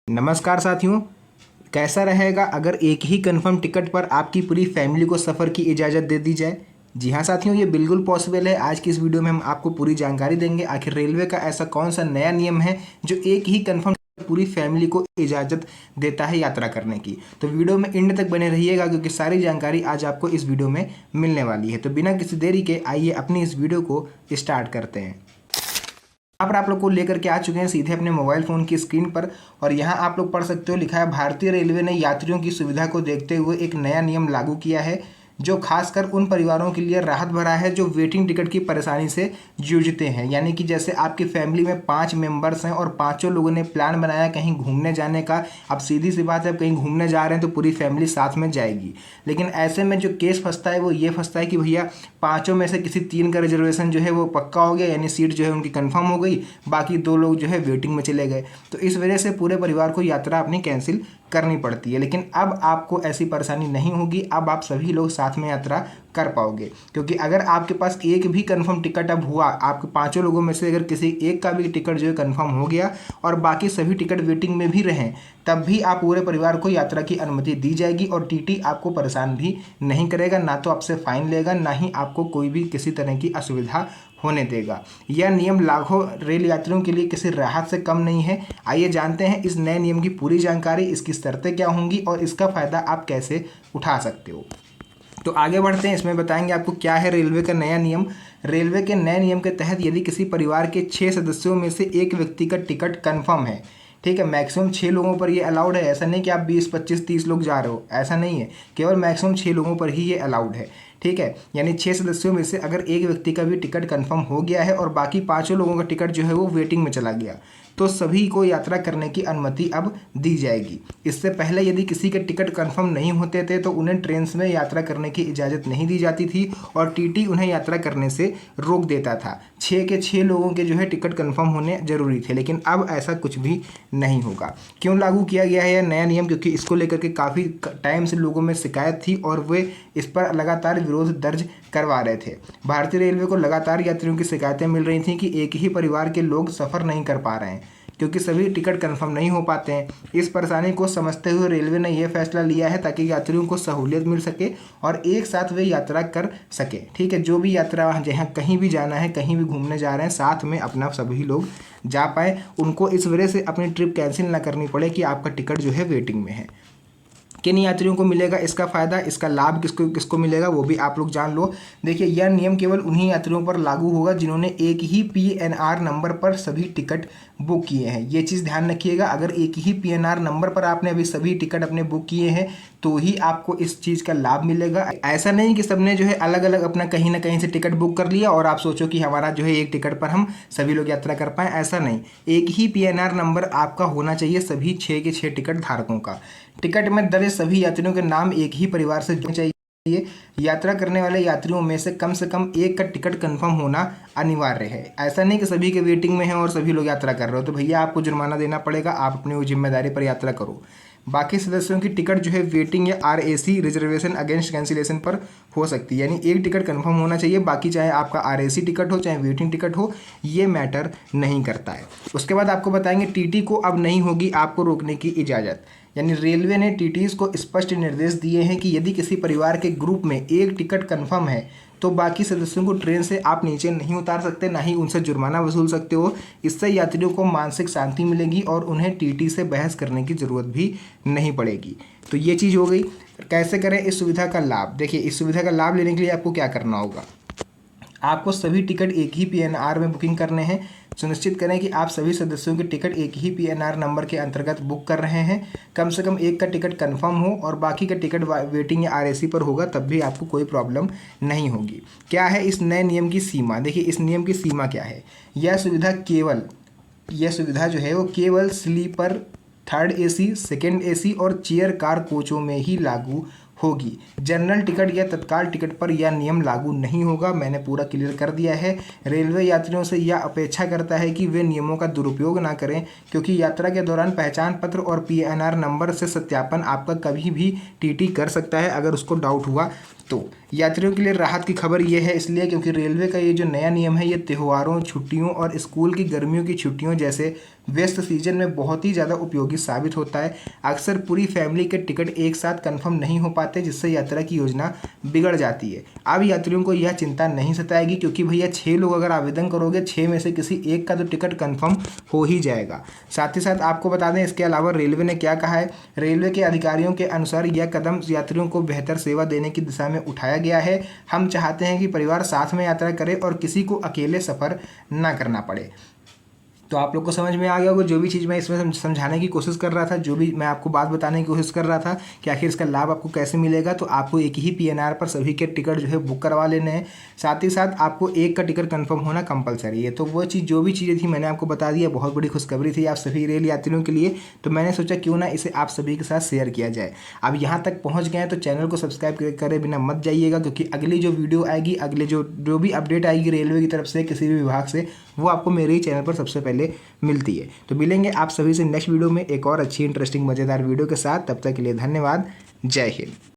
नमस्कार साथियों। कैसा रहेगा अगर एक ही कंफर्म टिकट पर आपकी पूरी फैमिली को सफ़र की इजाज़त दे दी जाए। जी हाँ साथियों, ये बिल्कुल पॉसिबल है। आज की इस वीडियो में हम आपको पूरी जानकारी देंगे आखिर रेलवे का ऐसा कौन सा नया नियम है जो एक ही कंफर्म पूरी फैमिली को इजाज़त देता है यात्रा करने की। तो वीडियो में एंड तक बने रहिएगा क्योंकि सारी जानकारी आज आपको इस वीडियो में मिलने वाली है। तो बिना किसी देरी के आइए अपनी इस वीडियो को स्टार्ट करते हैं। यहाँ पर आप लोग को लेकर के आ चुके हैं सीधे अपने मोबाइल फ़ोन की स्क्रीन पर, और यहाँ आप लोग पढ़ सकते हो, लिखा है भारतीय रेलवे ने यात्रियों की सुविधा को देखते हुए एक नया नियम लागू किया है जो खासकर उन परिवारों के लिए राहत भरा है जो वेटिंग टिकट की परेशानी से जूझते हैं। यानी कि जैसे आपकी फैमिली में 5 मेंबर्स हैं और पांचों लोगों ने प्लान बनाया कहीं घूमने जाने का। अब सीधी सी बात है, कहीं घूमने जा रहे हैं तो पूरी फैमिली साथ में जाएगी, लेकिन ऐसे में जो केस फंसता है वो ये फंसता है कि भैया पाँचों में से किसी 3 का रिजर्वेशन जो है वो पक्का हो गया, यानी सीट जो है उनकी कंफर्म हो गई, बाकी 2 लोग जो है वेटिंग में चले गए। तो इस वजह से पूरे परिवार को यात्रा अपनी कैंसिल करनी पड़ती है। लेकिन अब आपको ऐसी परेशानी नहीं होगी, अब आप सभी लोग साथ में यात्रा कर पाओगे, क्योंकि अगर आपके पास एक भी कंफर्म टिकट अब हुआ, आपके पांचों लोगों में से अगर किसी एक का भी टिकट जो है कंफर्म हो गया और बाकी सभी टिकट वेटिंग में भी रहें, तब भी आप पूरे परिवार को यात्रा की अनुमति दी जाएगी और टीटी आपको परेशान भी नहीं करेगा, ना तो आपसे फाइन लेगा, ना ही आपको कोई भी किसी तरह की असुविधा होने देगा। यह नियम लाखों रेल यात्रियों के लिए किसी राहत से कम नहीं है। आइए जानते हैं इस नए नियम की पूरी जानकारी, इसकी शर्तें क्या होंगी और इसका फ़ायदा आप कैसे उठा सकते हो। तो आगे बढ़ते हैं, इसमें बताएंगे आपको क्या है रेलवे का नया नियम। रेलवे के नए नियम के तहत यदि किसी परिवार के 6 सदस्यों में से एक व्यक्ति का टिकट कन्फर्म है, ठीक है, मैक्सिमम 6 लोगों पर ये अलाउड है। ऐसा नहीं कि आप 20, 25, 30 लोग जा रहे हो, ऐसा नहीं है, केवल मैक्सिमम 6 लोगों पर ही ये अलाउड है। ठीक है, यानी 6 सदस्यों में से अगर एक व्यक्ति का भी टिकट कंफर्म हो गया है और बाकी पाँचों लोगों का टिकट जो है वो वेटिंग में चला गया, तो सभी को यात्रा करने की अनुमति अब दी जाएगी। इससे पहले यदि किसी के टिकट कंफर्म नहीं होते थे तो उन्हें ट्रेन में यात्रा करने की इजाज़त नहीं दी जाती थी और टीटी उन्हें यात्रा करने से रोक देता था। 6 के 6 लोगों के जो है टिकट कंफर्म होने जरूरी थे, लेकिन अब ऐसा कुछ भी नहीं होगा। क्यों लागू किया गया है यह नया नियम? क्योंकि इसको लेकर के काफ़ी टाइम से लोगों में शिकायत थी और वे इस पर लगातार विरोध दर्ज करवा रहे थे। भारतीय रेलवे को लगातार यात्रियों की शिकायतें मिल रही थी कि एक ही परिवार के लोग सफ़र नहीं कर पा रहे हैं क्योंकि सभी टिकट कंफर्म नहीं हो पाते हैं। इस परेशानी को समझते हुए रेलवे ने यह फैसला लिया है ताकि यात्रियों को सहूलियत मिल सके और एक साथ वे यात्रा कर सके। ठीक है, जो भी यात्रा जहाँ कहीं भी जाना है, कहीं भी घूमने जा रहे हैं, साथ में अपना सभी लोग जा पाए, उनको इस वजह से अपनी ट्रिप कैंसिल ना करनी पड़े कि आपका टिकट जो है वेटिंग में है। किन यात्रियों को मिलेगा इसका फ़ायदा, इसका लाभ किसको किसको मिलेगा वो भी आप लोग जान लो। देखिए, यह नियम केवल उन्हीं यात्रियों पर लागू होगा जिन्होंने एक ही पीएनआर नंबर पर सभी टिकट बुक किए हैं। ये चीज़ ध्यान रखिएगा, अगर एक ही पीएनआर नंबर पर आपने अभी सभी टिकट अपने बुक किए हैं तो ही आपको इस चीज़ का लाभ मिलेगा। ऐसा नहीं कि सबने जो है अलग अलग अपना कहीं ना कहीं से टिकट बुक कर लिया और आप सोचो कि हमारा जो है एक टिकट पर हम सभी लोग यात्रा कर पाएँ, ऐसा नहीं। एक ही पीएनआर नंबर आपका होना चाहिए सभी 6 के 6 टिकट धारकों का। टिकट में दर्ज सभी यात्रियों के नाम एक ही परिवार से जुड़ने चाहिए। यात्रा करने वाले यात्रियों में से कम एक का टिकट कंफर्म होना अनिवार्य है। ऐसा नहीं कि सभी के वेटिंग में है और सभी लोग यात्रा कर रहे हो तो भैया आपको जुर्माना देना पड़ेगा, आप अपनी जिम्मेदारी पर यात्रा करो। बाकी सदस्यों की टिकट जो है वेटिंग या आरएसी रिजर्वेशन अगेंस्ट कैंसिलेशन पर हो सकती है, यानी एक टिकट कंफर्म होना चाहिए, बाकी चाहे आपका आरएसी टिकट हो चाहे वेटिंग टिकट हो, ये मैटर नहीं करता है। उसके बाद आपको बताएंगे टीटी को अब नहीं होगी आपको रोकने की इजाज़त। यानी रेलवे ने टीटीज़ को स्पष्ट निर्देश दिए हैं कि यदि किसी परिवार के ग्रुप में एक टिकट कंफर्म है तो बाकी सदस्यों को ट्रेन से आप नीचे नहीं उतार सकते, ना ही उनसे जुर्माना वसूल सकते हो। इससे यात्रियों को मानसिक शांति मिलेगी और उन्हें टीटी से बहस करने की ज़रूरत भी नहीं पड़ेगी। तो ये चीज़ हो गई। कैसे करें इस सुविधा का लाभ? देखिए, इस सुविधा का लाभ लेने के लिए आपको क्या करना होगा, आपको सभी टिकट एक ही पीएनआर में बुकिंग करने हैं। सुनिश्चित करें कि आप सभी सदस्यों के टिकट एक ही पीएनआर नंबर के अंतर्गत बुक कर रहे हैं। कम से कम एक का टिकट कंफर्म हो और बाकी का टिकट वेटिंग या आरएसी पर होगा, तब भी आपको कोई प्रॉब्लम नहीं होगी। क्या है इस नए नियम की सीमा? देखिए, इस नियम की सीमा क्या है। यह सुविधा जो है वो केवल sleeper, third AC, second AC और चेयर कार कोचों में ही लागू होगी। जनरल टिकट या तत्काल टिकट पर यह नियम लागू नहीं होगा। मैंने पूरा क्लियर कर दिया है। रेलवे यात्रियों से यह अपेक्षा करता है कि वे नियमों का दुरुपयोग ना करें, क्योंकि यात्रा के दौरान पहचान पत्र और पीएनआर नंबर से सत्यापन आपका कभी भी टीटी कर सकता है अगर उसको डाउट हुआ तो। यात्रियों के लिए राहत की खबर यह है इसलिए क्योंकि रेलवे का ये जो नया नियम है ये त्योहारों, छुट्टियों और स्कूल की गर्मियों की छुट्टियों जैसे व्यस्त सीजन में बहुत ही ज़्यादा उपयोगी साबित होता है। अक्सर पूरी फैमिली के टिकट एक साथ कंफर्म नहीं हो पाते, जिससे यात्रा की योजना बिगड़ जाती है। अब यात्रियों को यह चिंता नहीं सताएगी क्योंकि भैया 6 लोग अगर आवेदन करोगे, 6 में से किसी एक का तो टिकट कंफर्म हो ही जाएगा। साथ ही साथ आपको बता दें इसके अलावा रेलवे ने क्या कहा है। रेलवे के अधिकारियों के अनुसार यह कदम यात्रियों को बेहतर सेवा देने की दिशा में उठाया गया है। हम चाहते हैं कि परिवार साथ में यात्रा करे और किसी को अकेले सफ़र ना करना पड़े। तो आप लोग को समझ में आ गया होगा जो भी चीज़ मैं इसमें समझाने की कोशिश कर रहा था, जो भी मैं आपको बात बताने की कोशिश कर रहा था कि आखिर इसका लाभ आपको कैसे मिलेगा। तो आपको एक ही पीएनआर पर सभी के टिकट जो है बुक करवा लेने हैं। साथ ही साथ आपको एक का टिकट कंफर्म होना कंपलसरी है। तो वो चीज़ जो भी चीज़ें थी मैंने आपको बता दिया। बहुत बड़ी खुशखबरी थी आप सभी रेल यात्रियों के लिए। तो मैंने सोचा क्यों ना इसे आप सभी के साथ शेयर किया जाए। अब यहाँ तक पहुँच गए हैं तो चैनल को सब्सक्राइब करे बिना मत जाइएगा, क्योंकि अगली जो वीडियो आएगी, अगले जो भी अपडेट आएगी रेलवे की तरफ से किसी भी विभाग से, वो आपको मेरे ही चैनल पर सबसे पहले मिलती है। तो मिलेंगे आप सभी से नेक्स्ट वीडियो में एक और अच्छी इंटरेस्टिंग मज़ेदार वीडियो के साथ। तब तक के लिए धन्यवाद। जय हिंद।